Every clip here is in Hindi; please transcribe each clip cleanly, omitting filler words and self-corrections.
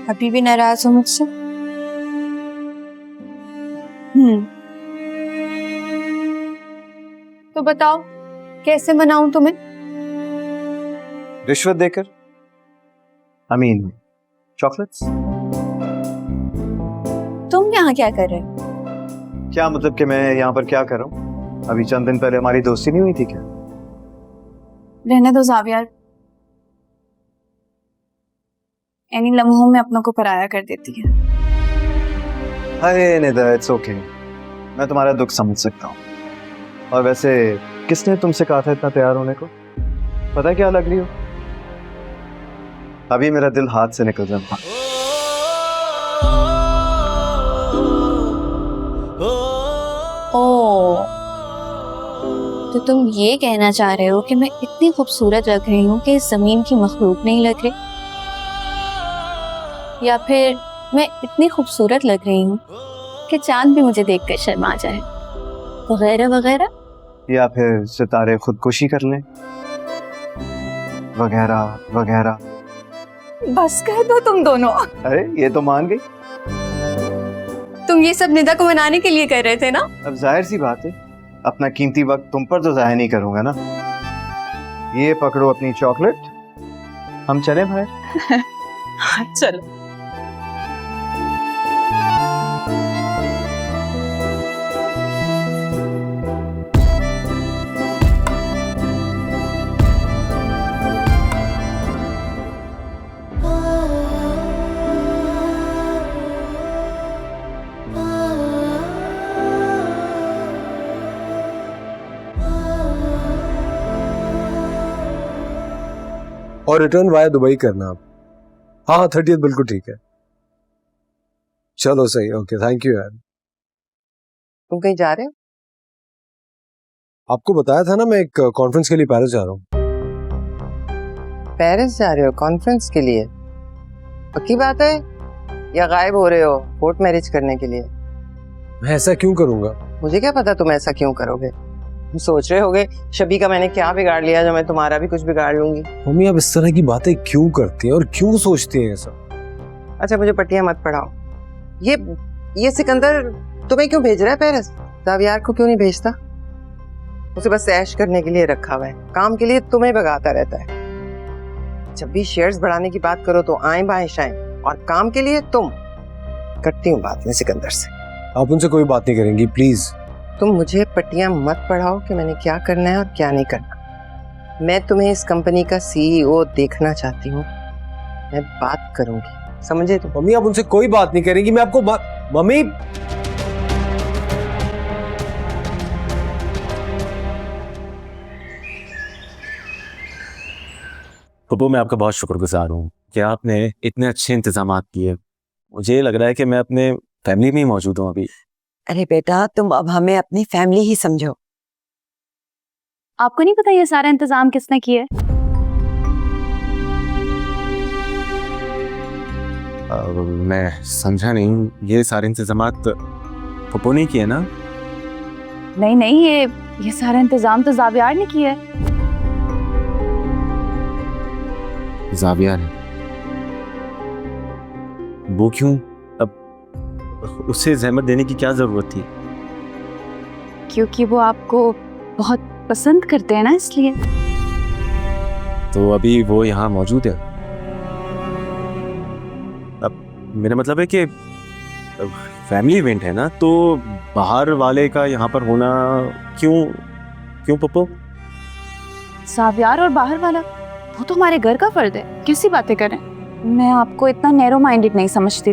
अभी भी नाराज हो मुझसे? तो बताओ कैसे मनाऊं तुम्हें? रिश्वत देकर, आई मीन चॉकलेट्स। तुम यहाँ क्या कर रहे हो? क्या मतलब कि मैं यहाँ पर क्या कर रहा हूँ? अभी चंद दिन पहले हमारी दोस्ती नहीं हुई थी क्या? रहने दो ज़ावियर, इन्हीं लम्हों में अपनों को पराया कर देती है। अरे निदा, इट्स ओके, मैं तुम्हारा दुख समझ सकता हूँ। और वैसे किसने तुमसे कहा था इतना तैयार होने को? पता है क्या लग रही हो? अभी मेरा दिल हाथ से निकल जाता। ओह, तो तुम ये कहना चाह रहे हो कि मैं इतनी खूबसूरत लग रही हूँ कि इस जमीन की मखलूक नहीं लग रही, या फिर मैं इतनी खूबसूरत लग रही हूँ कि चांद भी मुझे देखकर शर्मा जाए, वगैरह वगैरह। या फिर सितारे खुदकुशी कर लें, वगैरह वगैरह। बस कर दो तुम दोनों। अरे ये तो मान गई। तुम ये सब निदा को मनाने के लिए कर रहे थे ना? अब जाहिर सी बात है, अपना कीमती वक्त तुम पर तो जाया नहीं करूंगा ना। ये पकड़ो अपनी चॉकलेट, हम चले भाई। चलो। और रिटर्न वाया दुबई करना आप। हाँ 30th बिल्कुल ठीक है। चलो सही, ओके, थैंक यू यार। तुम कहीं जा रहे हो? आपको बताया था ना मैं एक कॉन्फ्रेंस के लिए पेरिस जा रहा हूँ। पेरिस जा रहे हो कॉन्फ्रेंस के लिए? पक्की बात है या गायब हो रहे हो कोर्ट मैरिज करने के लिए? मैं ऐसा क्यों करूंगा? मुझे क्या पता तुम ऐसा क्यों करोगे। तुम सोच रहे होगे शबी का मैंने क्या बिगाड़ लिया जो मैं तुम्हारा भी कुछ बिगाड़ लूंगी। मम्मी आप इस तरह की बातें क्यों करती हैं और क्यों सोचती हैं ऐसा? अच्छा मुझे पट्टियां मत पढ़ाओ। ये सिकंदर तुम्हें क्यों भेज रहा है पेरिस? ज़ावियर को क्यों नहीं भेजता? उसे बस ऐश करने के लिए रखा हुआ है, काम के लिए तुम्हें भगाता रहता है। जब भी शेयर्स बढ़ाने की बात करो तो आए बाएं शाएं, और काम के लिए तुम। करती हूँ बात मैं सिकंदर से। आप उनसे कोई बात नहीं करेंगी प्लीज। तुम मुझे पट्टियां मत पढ़ाओ कि मैंने क्या करना है और क्या नहीं करना। मैं तुम्हें इस कंपनी का सीईओ देखना चाहती हूँ, मैं बात करूंगी, समझे तुम? मम्मी आप उनसे कोई बात नहीं करेंगी, मैं आपको मम्मी पप्पू मैं आपका बहुत शुक्रगुजार हूँ कि आपने इतने अच्छे इंतजाम किए। मुझे लग रहा है कि मैं अपने फैमिली में ही मौजूद हूँ अभी। अरे बेटा तुम अब हमें अपनी फैमिली ही समझो। आपको नहीं पता ये सारा इंतजाम किसने किया है? मैं समझा नहीं, ये सारे इंतजामात पप्पू ने किए ना? नहीं नहीं, ये सारा इंतजाम तो ज़ावियर ने किया है। ज़ावियर ने? वो क्यों? अब उसे जहमत देने की क्या जरूरत थी? क्योंकि वो आपको बहुत पसंद करते हैं ना, इसलिए। तो अभी वो यहाँ मौजूद है? अब मेरा मतलब है कि फैमिली इवेंट है ना, तो बाहर वाले का यहाँ पर होना क्यों पप्पू? ज़ावियर और बाहर वाला वो तो हमारे घर का फर्द है, कैसी बातें करें। मैं आपको इतना नैरो माइंडेड नहीं समझती।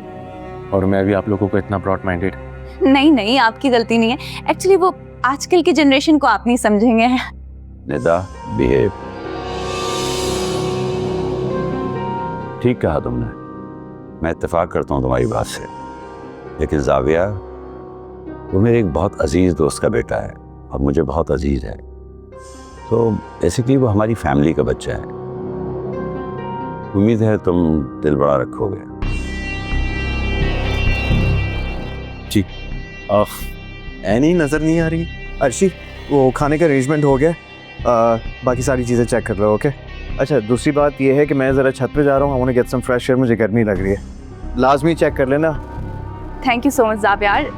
और मैं भी आप लोगों को इतना ब्रॉड माइंडेड? नहीं नहीं, आपकी गलती नहीं है। एक्चुअली वो आजकल की जनरेशन को आप नहीं समझेंगे। निदा बिहेव। ठीक कहा तुमने, मैं इत्तेफाक करता हूँ तुम्हारी बात से, लेकिन ज़ावियर वो मेरे एक बहुत अजीज़ दोस्त का बेटा है और मुझे बहुत अजीज़ है, तो बेसिकली वो हमारी फैमिली का बच्चा है। उम्मीद है तुम दिल बड़ा रखोगे। ठीक। एनी नज़र नहीं आ रही? अर्शी वो खाने का अरेंजमेंट हो गया, बाकी सारी चीज़ें चेक कर लो। ओके अच्छा, दूसरी बात ये है कि मैं ज़रा छत पे जा रहा हूँ, I want to get some fresh air, मुझे गर्मी लग रही है। लाजमी चेक कर लेना। थैंक यू सो मच जावियार,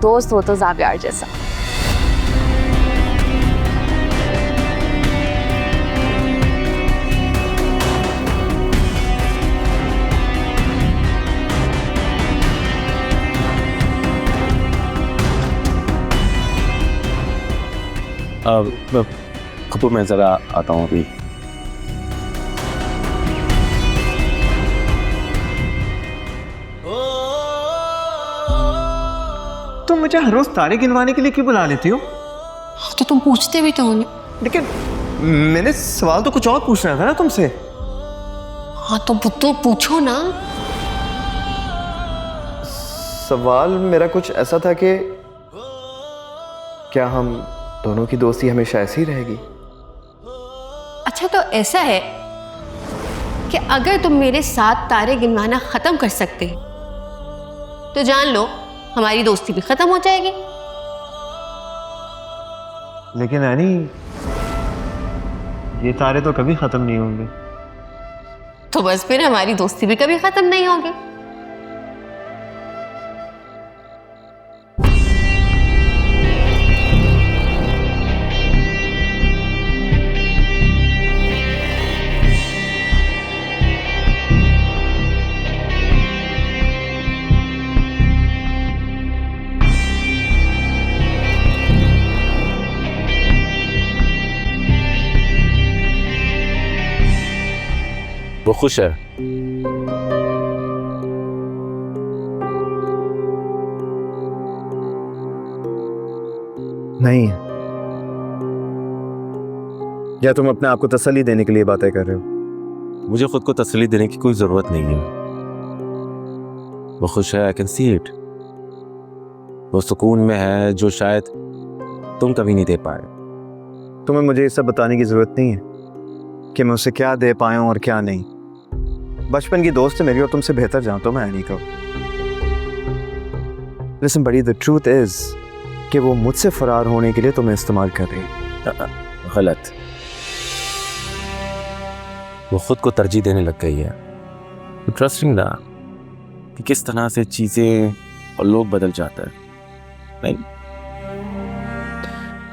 दोस्त हो तो जावियार जैसा। कपूर मैं ज़रा आता हूँ अभी। तुम मुझे हर रोज तारे गिनवाने के लिए क्यों बुला लेती हो? तो तुम पूछते भी तो हो ना। लेकिन मैंने सवाल तो कुछ और पूछना था ना तुमसे। हाँ तो पूछो ना। सवाल मेरा कुछ ऐसा था कि क्या हम दोनों की दोस्ती हमेशा ऐसी ही रहेगी? अच्छा तो ऐसा है कि अगर तुम मेरे साथ तारे गिनवाना खत्म कर सकते तो जान लो हमारी दोस्ती भी खत्म हो जाएगी। लेकिन एनी, ये तारे तो कभी खत्म नहीं होंगे। तो बस फिर हमारी दोस्ती भी कभी खत्म नहीं होगी। वो खुश है। नहीं, या तुम अपने आप को तसल्ली देने के लिए बातें कर रहे हो? मुझे खुद को तसल्ली देने की कोई ज़रूरत नहीं है। वो खुश है, आई कैन सी इट। वो सुकून में है जो शायद तुम कभी नहीं दे पाए। तुम्हें मुझे ये सब बताने की जरूरत नहीं है कि मैं उसे क्या दे पाया हूं और क्या नहीं। बचपन की दोस्त है मेरी और तुमसे बेहतर जानता हूं मैं एनी को। लिसन बड़ी, द ट्रूथ इज कि वो मुझसे फरार होने के लिए तुम्हें इस्तेमाल कर रही है। गलत। वो खुद को तरजीह देने लग गई है। इंटरेस्टिंग ना कि किस तरह से चीजें और लोग बदल जाता है। नहीं,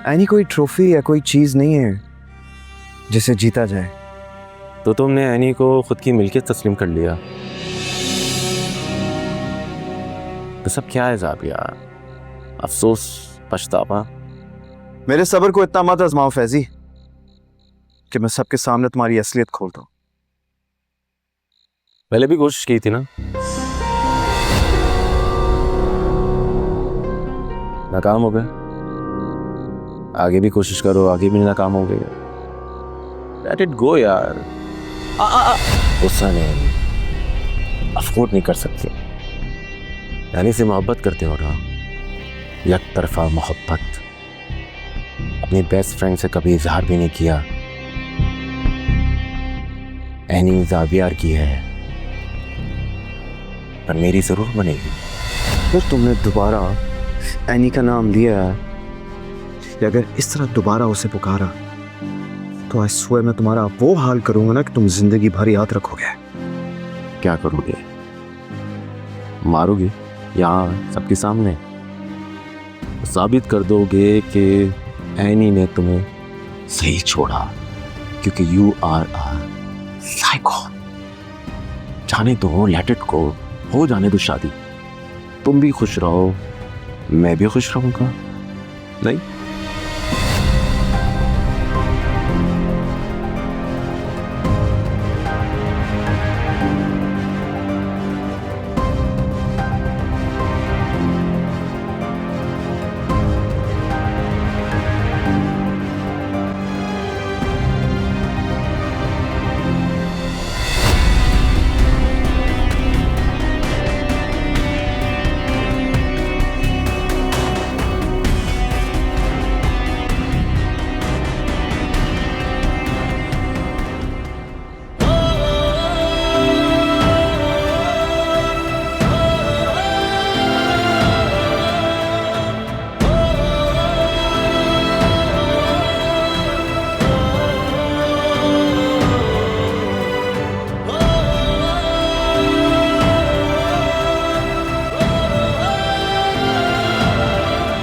एनी कोई ट्रॉफी या कोई चीज नहीं है जिसे जीता जाए। तो तुमने एनी को खुद की मिल्कियत तस्लीम कर लिया। तो सब क्या है ज़ाबिया? अफसोस, पछतावा? मेरे सब्र को इतना मत आजमाओ फैजी कि मैं सबके सामने तुम्हारी असलियत खोल दूं। पहले भी कोशिश की थी ना, नाकाम हो गए। आगे भी कोशिश करो, आगे भी नाकाम हो गए। लेट इट गो यार। गुस्सा नहीं, अफोर्ड नहीं कर सकते। यानी से मोहब्बत करते हो ना, एक तरफा मोहब्बत। अपनी बेस्ट फ्रेंड से कभी इजहार भी नहीं किया। एनी ज़ावियार की है, पर मेरी जरूर बनेगी। फिर तुमने दोबारा एनी का नाम लिया या अगर इस तरह दोबारा उसे पुकारा तो आई स्वेयर मैं तुम्हारा वो हाल करूंगा ना कि तुम जिंदगी भर याद रखोगे। क्या करोगे? मारोगे यहाँ सबके सामने? साबित कर दोगे कि एनी ने तुम्हें सही छोड़ा क्योंकि यू आर अ साइको। जाने दो, लेट इट गो, हो जाने दो शादी। तुम भी खुश रहो, मैं भी खुश रहूंगा। नहीं